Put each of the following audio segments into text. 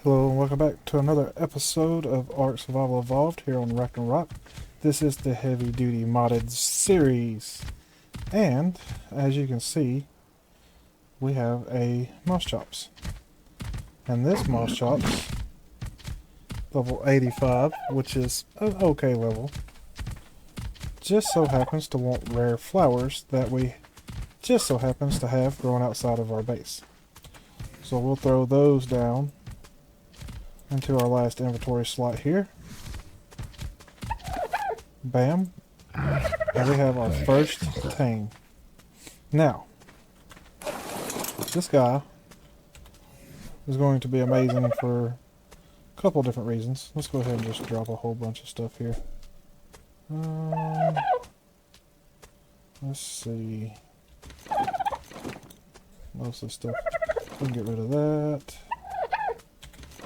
Hello and welcome back to another episode of Ark Survival Evolved here on Rock. This is the heavy duty modded series. And as you can see, we have a Moss Chops. And this Moss Chops, level 85, which is an okay level, just so happens to want rare flowers that we just so happens to have growing outside of our base. So we'll throw those down into our last inventory slot here. Bam. And we have our first tame. Now, this guy is going to be amazing for a couple different reasons. Let's go ahead and just drop a whole bunch of stuff here. Let's see. Most of the stuff. We can get rid of that.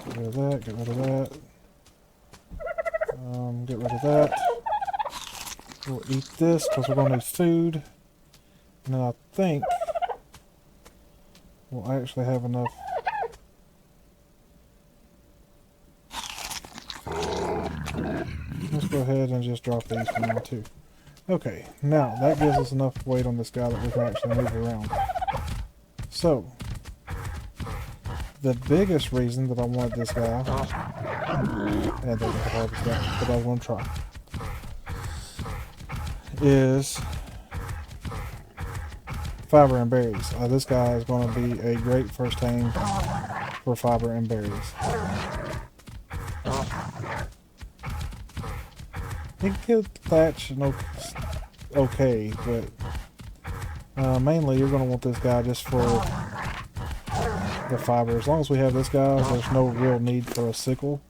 Get rid of that, get rid of that. Get rid of that. We'll eat this because we're going to need food. And then I think we'll actually have enough. Let's go ahead and just drop these for now too. Okay, now that gives us enough weight on this guy that we can actually move around. So, the biggest reason that I wanted this guy, and that but I was going to try, is fiber and berries. This guy is going to be a great first tame for fiber and berries. He can kill thatch and okay, but mainly you're going to want this guy just for the fiber. As long as we have this guy, there's no real need for a sickle.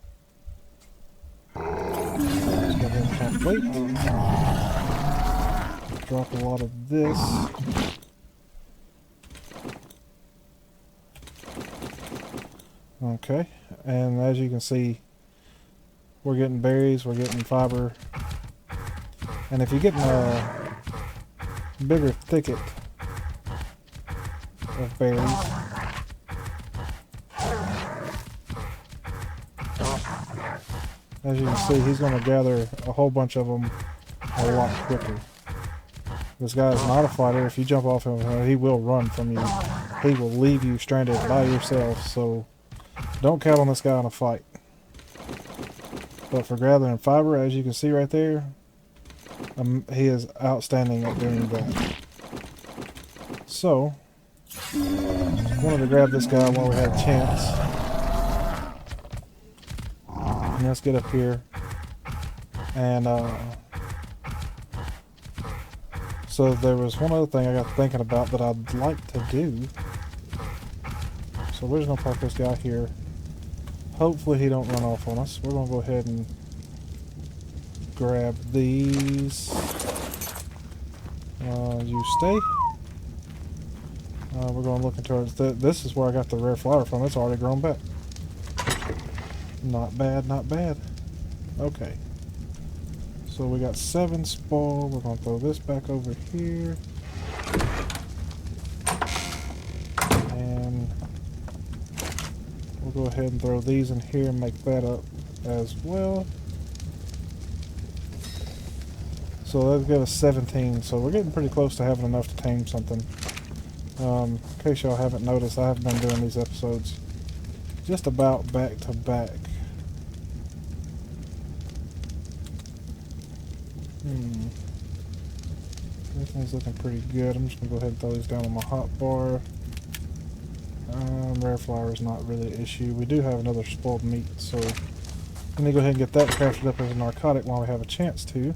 Let's go ahead and complete. Drop a lot of this. Okay, and as you can see, we're getting berries, we're getting fiber, and if you get in a bigger thicket of berries, as you can see, he's going to gather a whole bunch of them a lot quicker. This guy is not a fighter. If you jump off him, he will run from you. He will leave you stranded by yourself, so don't count on this guy in a fight. But for gathering fiber, as you can see right there, he is outstanding at doing that. So, wanted to grab this guy while we had a chance. And let's get up here. And, so there was one other thing I got thinking about that I'd like to do. So we're just going to park this guy here. Hopefully he don't run off on us. We're going to go ahead and grab these. You stay. We're going to look into it. This is where I got the rare flower from. It's already grown back. Not bad, not bad. Okay. So we got 7 spoil. We're going to throw this back over here. And we'll go ahead and throw these in here and make that up as well. So that'll give us 17. So we're getting pretty close to having enough to tame something. In case y'all haven't noticed, I have been doing these episodes just about back to back. Everything's looking pretty good. I'm just going to go ahead and throw these down on my hot bar. Rare flower is not really an issue. We do have another spoiled meat, so let me go ahead and get that crafted up as a narcotic while we have a chance to.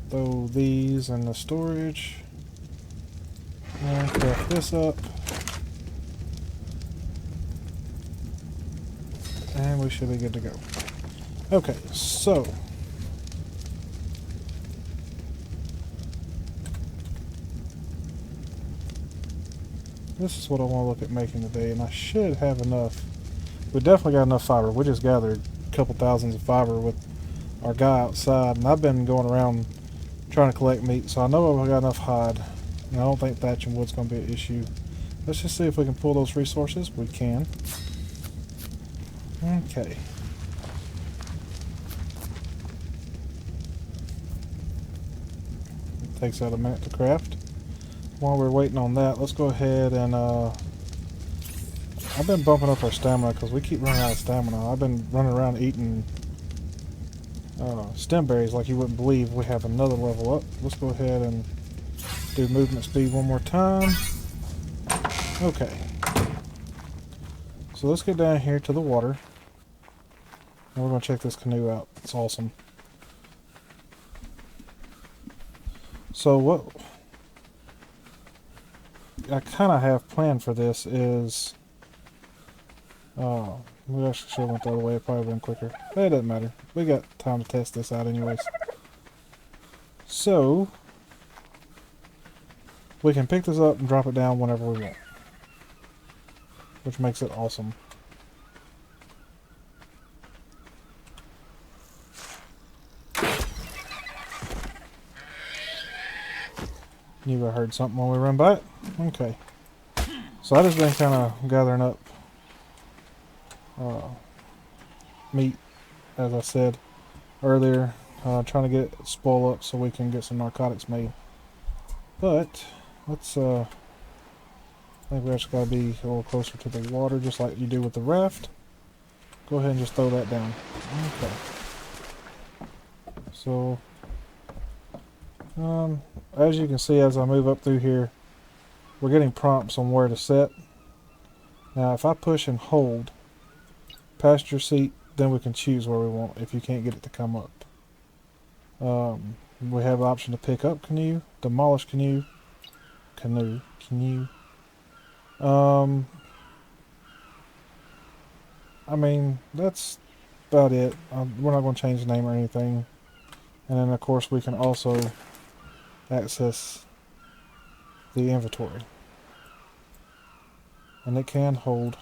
Throw these in the storage. And craft this up. And we should be good to go. Okay, so this is what I want to look at making today, and I should have enough. We definitely got enough fiber. We just gathered a couple thousands of fiber with our guy outside, and I've been going around trying to collect meat, so I know I've got enough hide. And I don't think thatching wood's going to be an issue. Let's just see if we can pull those resources. We can. Okay. It takes out a minute to craft. While we're waiting on that, let's go ahead and I've been bumping up our stamina because we keep running out of stamina. I've been running around eating stem berries like you wouldn't believe. We have another level up. Let's go ahead and do movement speed one more time. Okay. So let's get down here to the water. And we're going to check this canoe out. It's awesome. So what I kind of have planned for this is... we actually should have went the other way. It probably been quicker. But it doesn't matter. We got time to test this out anyways. So... we can pick this up and drop it down whenever we want. Which makes it awesome. Knew I heard something when we run by it. Okay. So I just been kind of gathering up meat, as I said earlier. Trying to get it spoil up so we can get some narcotics made. But, let's, I think we actually got to be a little closer to the water, just like you do with the raft. Go ahead and just throw that down. Okay. So, as you can see as I move up through here, we're getting prompts on where to set. Now, if I push and hold passenger seat, then we can choose where we want if you can't get it to come up. We have the option to pick up canoe, demolish canoe. I mean, that's about it. We're not going to change the name or anything. And then, of course, we can also access the inventory. And it can hold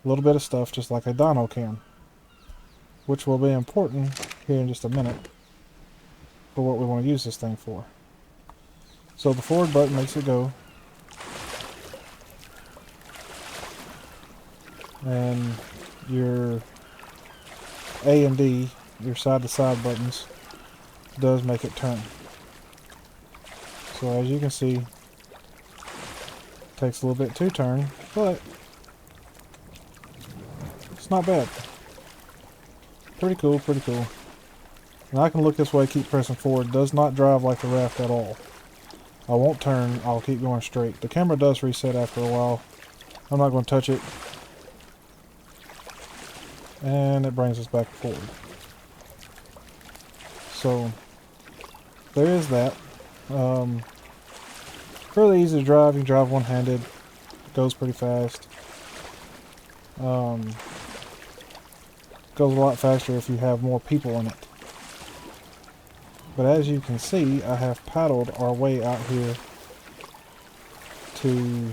a little bit of stuff just like a dyno can, which will be important here in just a minute for what we want to use this thing for. So the forward button makes it go, and your A and D, your side to side buttons, does make it turn. So as you can see, it takes a little bit to turn, but it's not bad. Pretty cool, pretty cool. And I can look this way, keep pressing forward. Does not drive like the raft at all. I won't turn, I'll keep going straight. The camera does reset after a while. I'm not going to touch it. And it brings us back forward. So, there is that. Fairly easy to drive. You can drive one-handed. Goes pretty fast. Goes a lot faster if you have more people in it. But as you can see, I have paddled our way out here to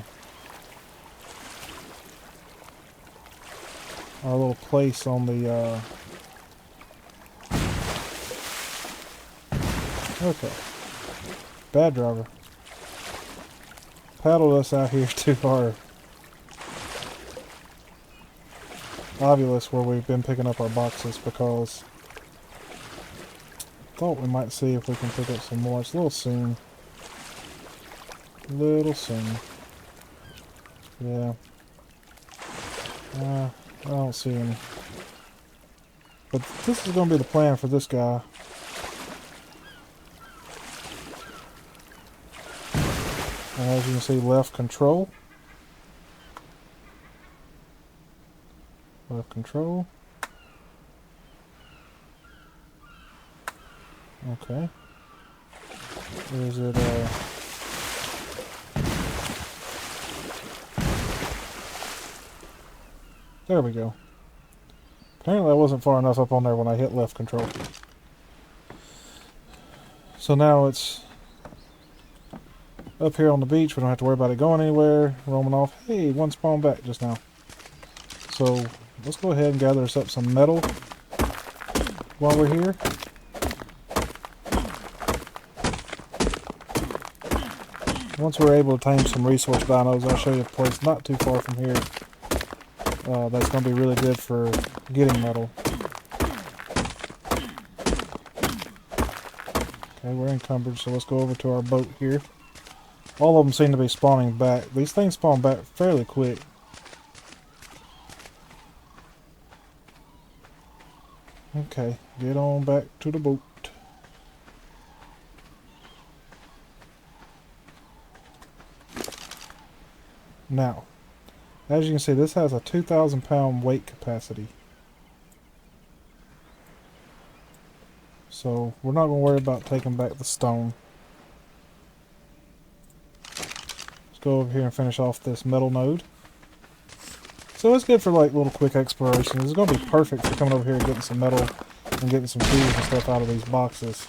our little place on the okay. Bad driver. Paddled us out here to our Ovulus where we've been picking up our boxes because I thought we might see if we can pick up some more. It's a little soon. Little soon. Yeah. I don't see any. But this is going to be the plan for this guy. And as you can see, left control. Left control. Okay. Is it, there we go. Apparently I wasn't far enough up on there when I hit left control. So now it's up here on the beach. We don't have to worry about it going anywhere, roaming off. Hey, one spawned back just now. So let's go ahead and gather us up some metal while we're here. Once we're able to tame some resource dinos, I'll show you a place not too far from here that's going to be really good for getting metal. Okay, we're encumbered, so let's go over to our boat here. All of them seem to be spawning back. These things spawn back fairly quick. Okay, get on back to the boat. Now, as you can see, this has a 2,000 pound weight capacity. So we're not going to worry about taking back the stone. Let's go over here and finish off this metal node. So it's good for like little quick exploration. It's going to be perfect for coming over here and getting some metal and getting some tools and stuff out of these boxes.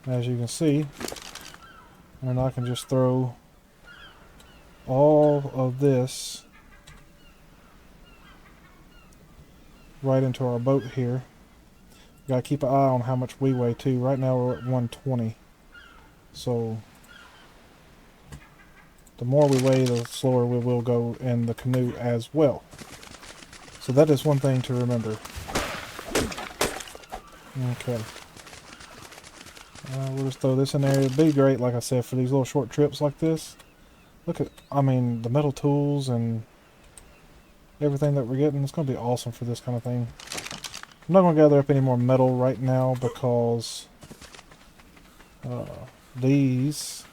As you can see, and I can just throw all of this right into our boat here. Gotta keep an eye on how much we weigh too. Right now we're at 120. So the more we weigh, the slower we will go in the canoe as well. So that is one thing to remember. Okay. We'll just throw this in there. It'd be great, like I said, for these little short trips like this. Look at, I mean, the metal tools and everything that we're getting. It's going to be awesome for this kind of thing. I'm not going to gather up any more metal right now because these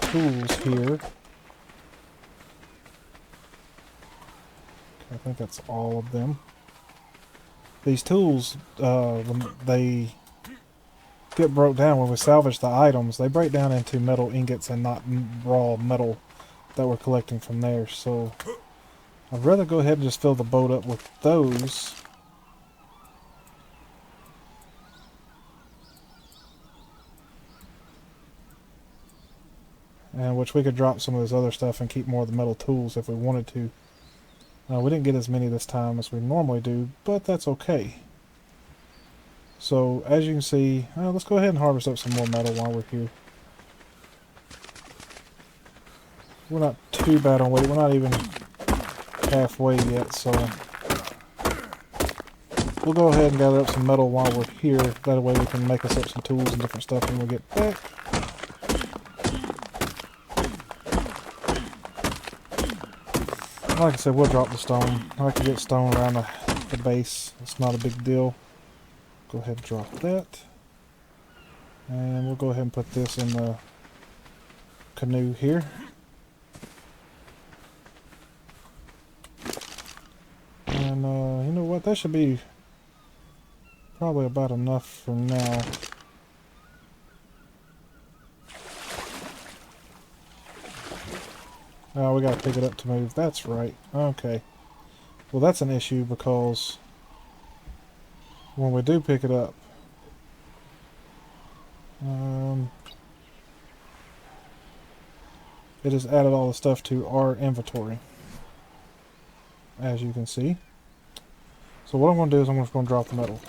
tools here, I think that's all of them. These tools, they get broke down when we salvage the items. They break down into metal ingots and not raw metal that we're collecting from there. So I'd rather go ahead and just fill the boat up with those. And which we could drop some of this other stuff and keep more of the metal tools if we wanted to. We didn't get as many this time as we normally do, but that's okay. So, as you can see, let's go ahead and harvest up some more metal while we're here. We're not too bad on weight. We're not even halfway yet, so we'll go ahead and gather up some metal while we're here. That way we can make us up some tools and different stuff when we get back. Like I said, we'll drop the stone. I can get stone around the base. It's not a big deal. Go ahead and drop that. And we'll go ahead and put this in the canoe here. And you know what? That should be probably about enough for now. Oh, we gotta pick it up to move. That's right. Okay. Well, that's an issue because when we do pick it up, it has added all the stuff to our inventory, as you can see. So what I'm going to do is I'm just going to drop the metal.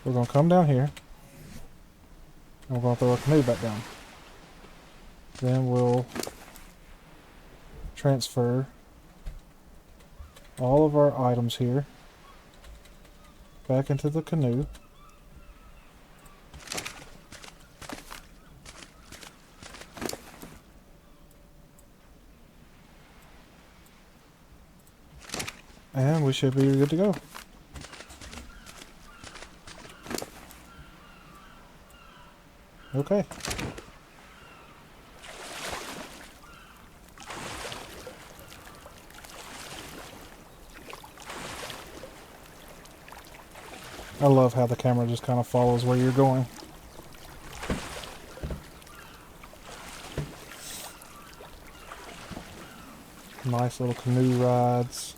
We're going to come down here, and we're going to throw our canoe back down. Then we'll transfer all of our items here back into the canoe. And we should be good to go. Okay. I love how the camera just kind of follows where you're going. Nice little canoe rides.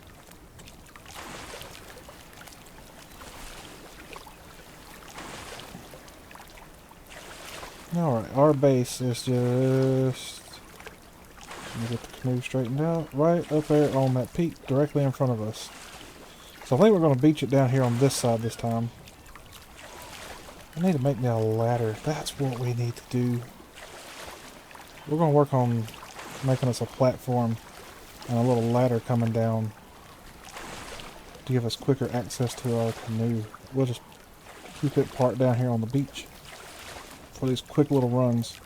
Alright, our base is just... Let me get the canoe straightened out. Right up there on that peak directly in front of us. So I think we're going to beach it down here on this side this time. I need to make me a ladder. That's what we need to do. We're going to work on making us a platform and a little ladder coming down to give us quicker access to our canoe. We'll just keep it parked down here on the beach for these quick little runs.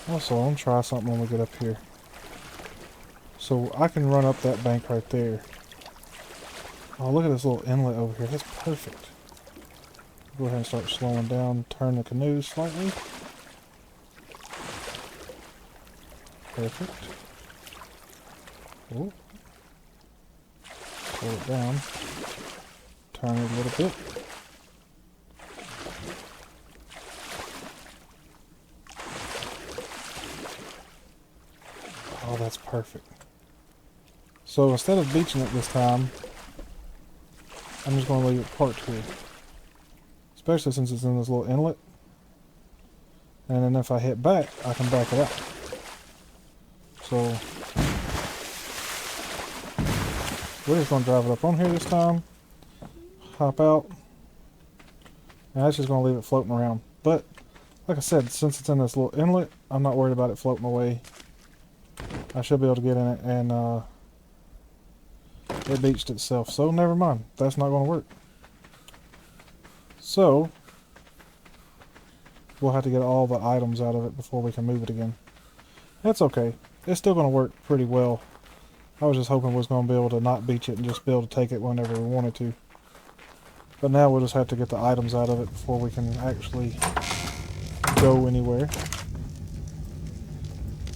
Also, I'm going to try something when we get up here. So I can run up that bank right there. Oh, look at this little inlet over here. That's perfect. Go ahead and start slowing down. Turn the canoe slightly. Perfect. Oh. Slow it down. Turn it a little bit. Oh, that's perfect. So instead of beaching it this time, I'm just going to leave it parked here. Especially since it's in this little inlet. And then if I hit back, I can back it out. So we're just going to drive it up on here this time. Hop out. And that's just going to leave it floating around. But, like I said, since it's in this little inlet, I'm not worried about it floating away. I should be able to get in it, and it beached itself. So, never mind. That's not going to work. So, we'll have to get all the items out of it before we can move it again. That's okay. It's still going to work pretty well. I was just hoping we was going to be able to not beach it and just be able to take it whenever we wanted to. But now we'll just have to get the items out of it before we can actually go anywhere.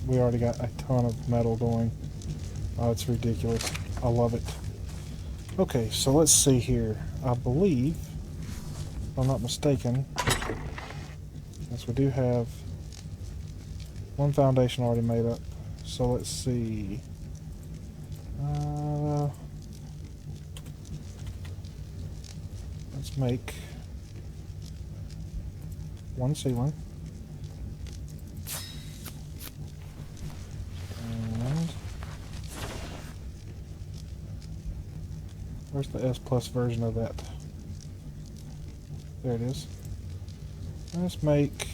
We already got a ton of metal going. Oh, it's ridiculous. I love it. Okay, so let's see here. I believe, if I'm not mistaken, yes, we do have one foundation already made up. So let's see. Let's make one ceiling. And where's the S Plus version of that? There it is. Let's make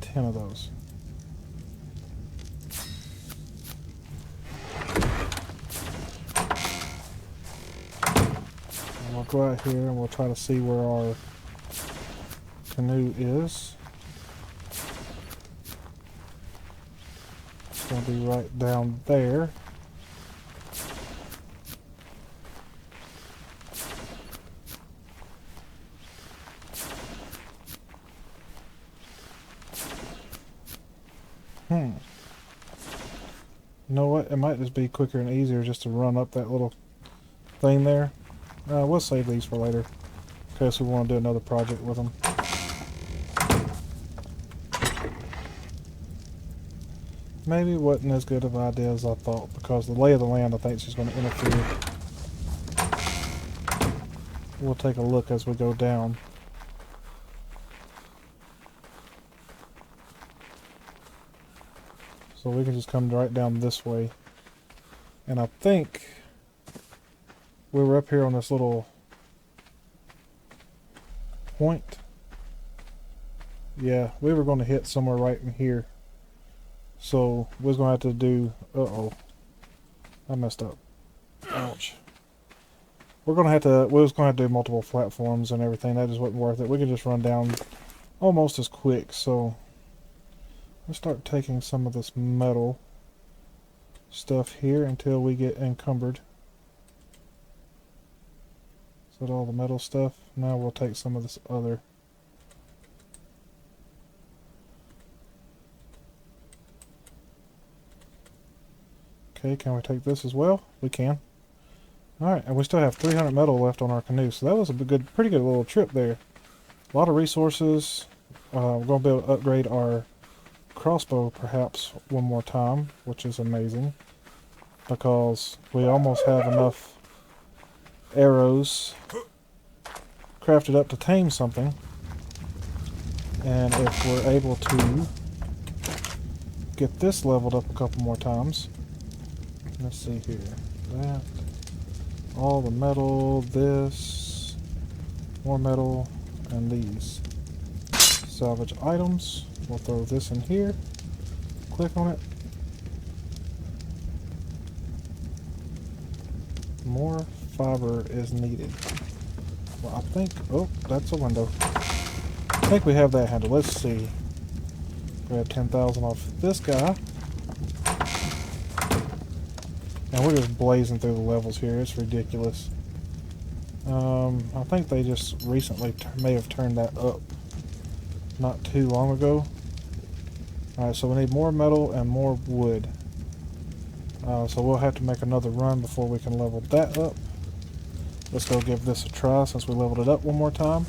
10 of those. And we'll go out here and we'll try to see where our canoe is. It's going to be right down there. You know what? It might just be quicker and easier just to run up that little thing there. We'll save these for later, in case we want to do another project with them. Maybe it wasn't as good of an idea as I thought, because the lay of the land I think is just going to interfere. We'll take a look as we go down. So we can just come right down this way. And I think we were up here on this little point. Yeah, we were going to hit somewhere right in here. So we was going to have to do... Uh-oh. I messed up. Ouch. We was going to have to do multiple platforms and everything. That just wasn't worth it. We could just run down almost as quick. So let's start taking some of this metal stuff here until we get encumbered. Is that all the metal stuff? Now we'll take some of this other. Okay, can we take this as well? We can. Alright, and we still have 300 metal left on our canoe, so that was a pretty good little trip there. A lot of resources. We're going to be able to upgrade our crossbow perhaps one more time, which is amazing, because we almost have enough arrows crafted up to tame something. And if we're able to get this leveled up a couple more times. Let's see here. That. All the metal, this, more metal, and these. Salvage items. We'll throw this in here. Click on it. More fiber is needed. Well, I think... Oh, that's a window. I think we have that handled. Let's see. We have 10,000 off this guy. And we're just blazing through the levels here. It's ridiculous. I think they just recently may have turned that up not too long ago. Alright, so we need more metal and more wood. So we'll have to make another run before we can level that up. Let's go give this a try since we leveled it up one more time.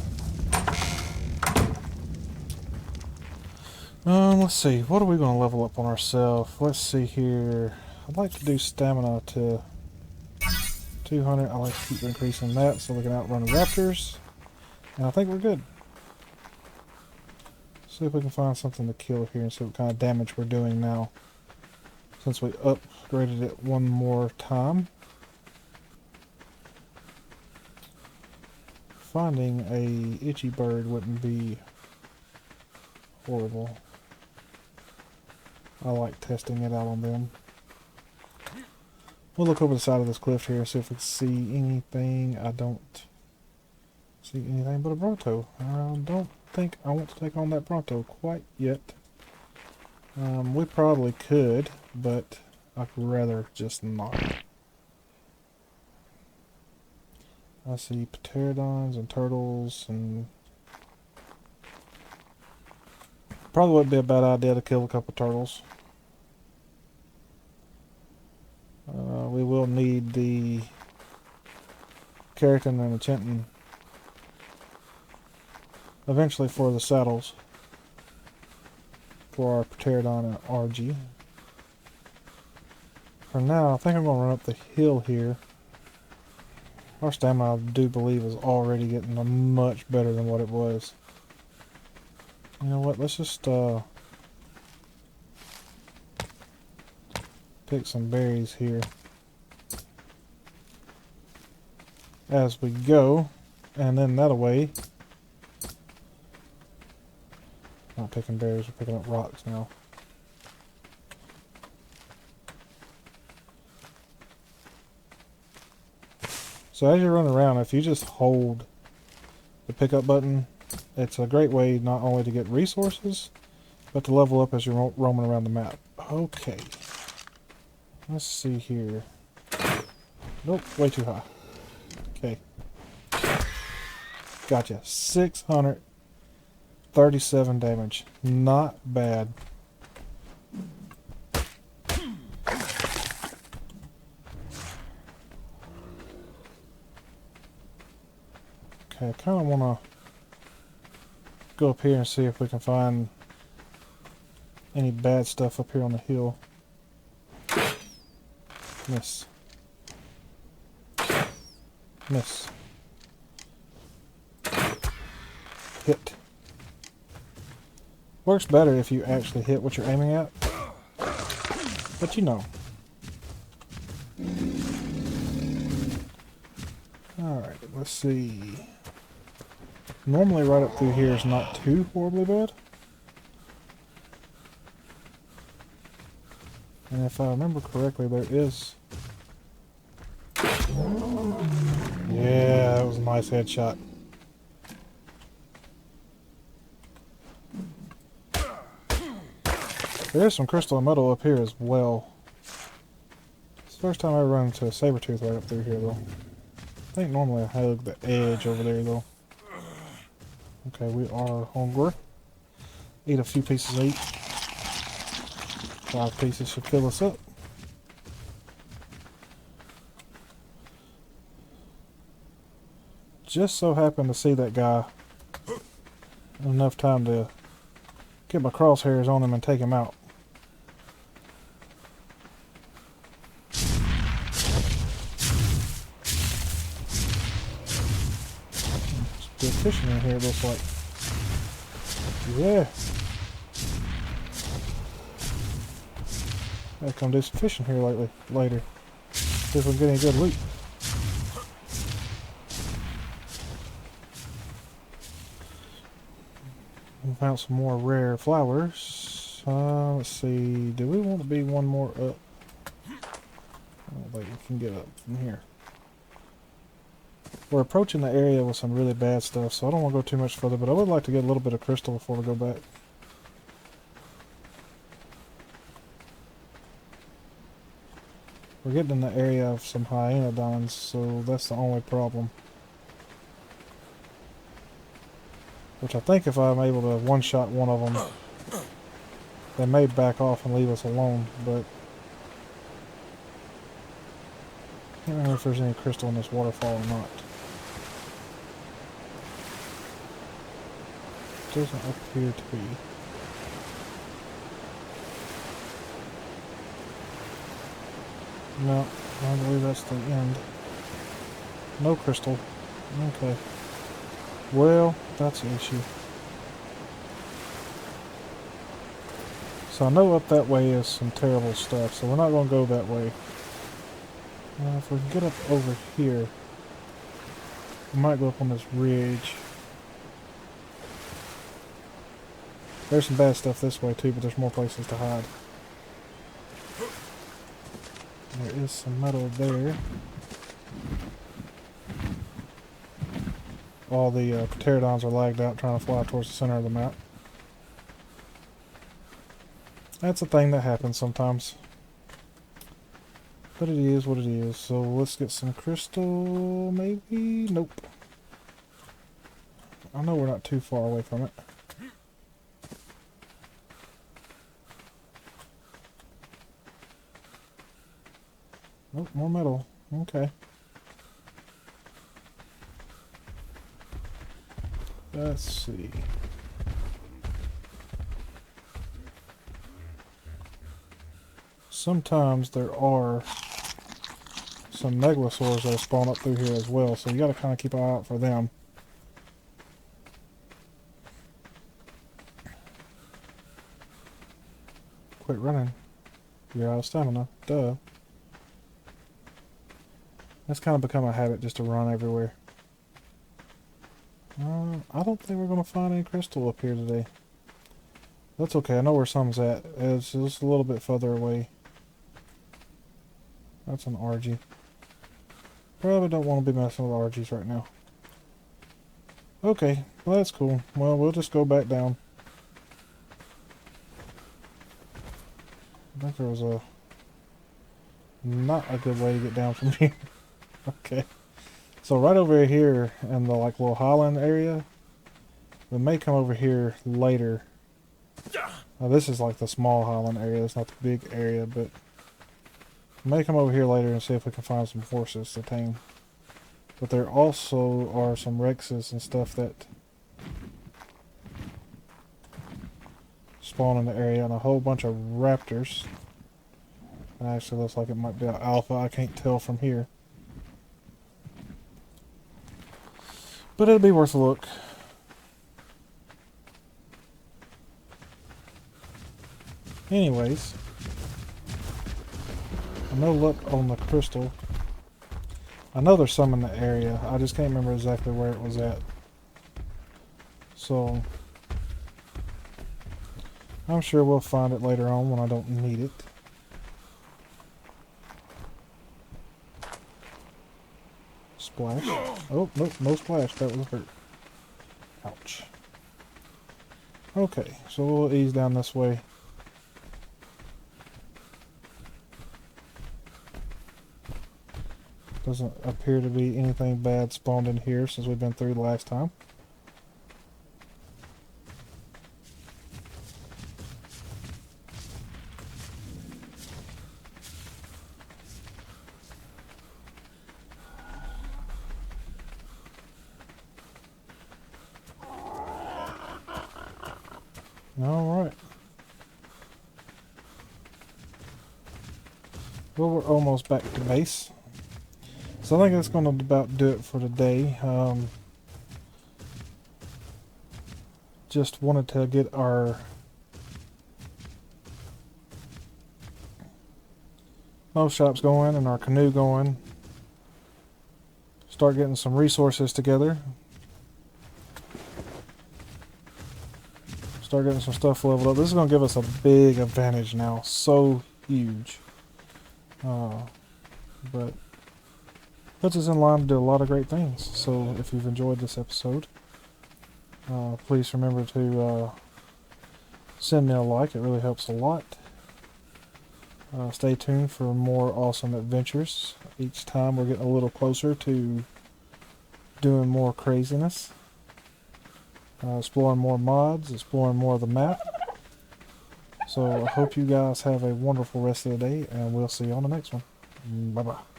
Let's see. What are we going to level up on ourselves? Let's see here. I'd like to do stamina to 200. I like to keep increasing that so we can outrun the raptors. And I think we're good. See if we can find something to kill here and see what kind of damage we're doing now. Since we upgraded it one more time. Finding a itchy bird wouldn't be horrible. I like testing it out on them. We'll look over the side of this cliff here and see if we can see anything. I don't see anything but a Bronto. I don't think I want to take on that Bronto quite yet. We probably could, but I'd rather just not. I see pterodons and turtles, and probably wouldn't be a bad idea to kill a couple turtles. We will need the keratin and the chitin eventually for the saddles for our pterodon and RG. For now, I think I'm going to run up the hill here. Our stamina, I do believe, is already getting much better than what it was. You know what, let's just pick some berries here as we go, and then that way, not picking berries, we're picking up rocks now. So as you run around, if you just hold the pickup button, it's a great way not only to get resources, but to level up as you're roaming around the map. Okay. Let's see here. Nope, way too high. Okay. Gotcha. 637 damage. Not bad. Okay, I kind of want to go up here and see if we can find any bad stuff up here on the hill. Miss. Miss. Hit. Works better if you actually hit what you're aiming at. But you know. Alright, let's see. Normally right up through here is not too horribly bad. And if I remember correctly, there is... Yeah, that was a nice headshot. There is some crystal and metal up here as well. It's the first time I ever run into a saber-tooth right up through here, though. I think normally I hug the edge over there, though. Okay, we are hungry. Eat a few pieces each. 5 pieces should fill us up. Just so happened to see that guy enough time to get my crosshairs on him and take him out. There's fishing in here, it looks like. Yeah. I'll come do some fishing here later. See if we can get any good loot. We found some more rare flowers. Let's see. Do we want to be one more up? I don't think we can get up from here. We're approaching the area with some really bad stuff, so I don't want to go too much further, but I would like to get a little bit of crystal before we go back. We're getting in the area of some hyaenodons, so that's the only problem. Which I think if I'm able to one-shot one of them, they may back off and leave us alone, but I can't remember if there's any crystal in this waterfall or not. Doesn't appear to be. No, I believe that's the end. No crystal. Okay. Well, that's an issue. So I know up that way is some terrible stuff, so we're not going to go that way. If we can get up over here, we might go up on this ridge. There's some bad stuff this way too, but there's more places to hide. There is some metal there. All the pterodons are lagged out trying to fly towards the center of the map. That's a thing that happens sometimes. But it is what it is. So let's get some crystal, maybe? Nope. I know we're not too far away from it. Oh, more metal. Okay. Let's see. Sometimes there are some megalosaurs that spawn up through here as well, so you gotta kind of keep an eye out for them. Quit running. You're out of stamina. Duh. That's kind of become a habit just to run everywhere. I don't think we're going to find any crystal up here today. That's okay. I know where some's at. It's just a little bit further away. That's an RG. Probably don't want to be messing with RGs right now. Okay. Well, that's cool. Well, we'll just go back down. I think there was not a good way to get down from here. Okay. So right over here in the like little highland area, we may come over here later. Now this is like the small highland area, it's not the big area, but we may come over here later and see if we can find some horses to tame. But there also are some rexes and stuff that spawn in the area, and a whole bunch of raptors. It actually looks like it might be an alpha, I can't tell from here. But it'll be worth a look. Anyways, no luck on the crystal. I know there's some in the area. I just can't remember exactly where it was at. So, I'm sure we'll find it later on when I don't need it. Splash. Oh, nope, no splash. That was hurt. Ouch. Okay, so we'll ease down this way. Doesn't appear to be anything bad spawned in here since we've been through the last time. Alright. Well, we're almost back to base. So I think that's going to about do it for today. Just wanted to get our shops going and our canoe going. Start getting some resources together. Start getting some stuff leveled up. This is going to give us a big advantage now. So huge. But puts us in line to do a lot of great things. So if you've enjoyed this episode, please remember to send me a like. It really helps a lot. Stay tuned for more awesome adventures. Each time we're getting a little closer to doing more craziness. Exploring more mods, exploring more of the map. So I hope you guys have a wonderful rest of the day, and we'll see you on the next one. Bye-bye.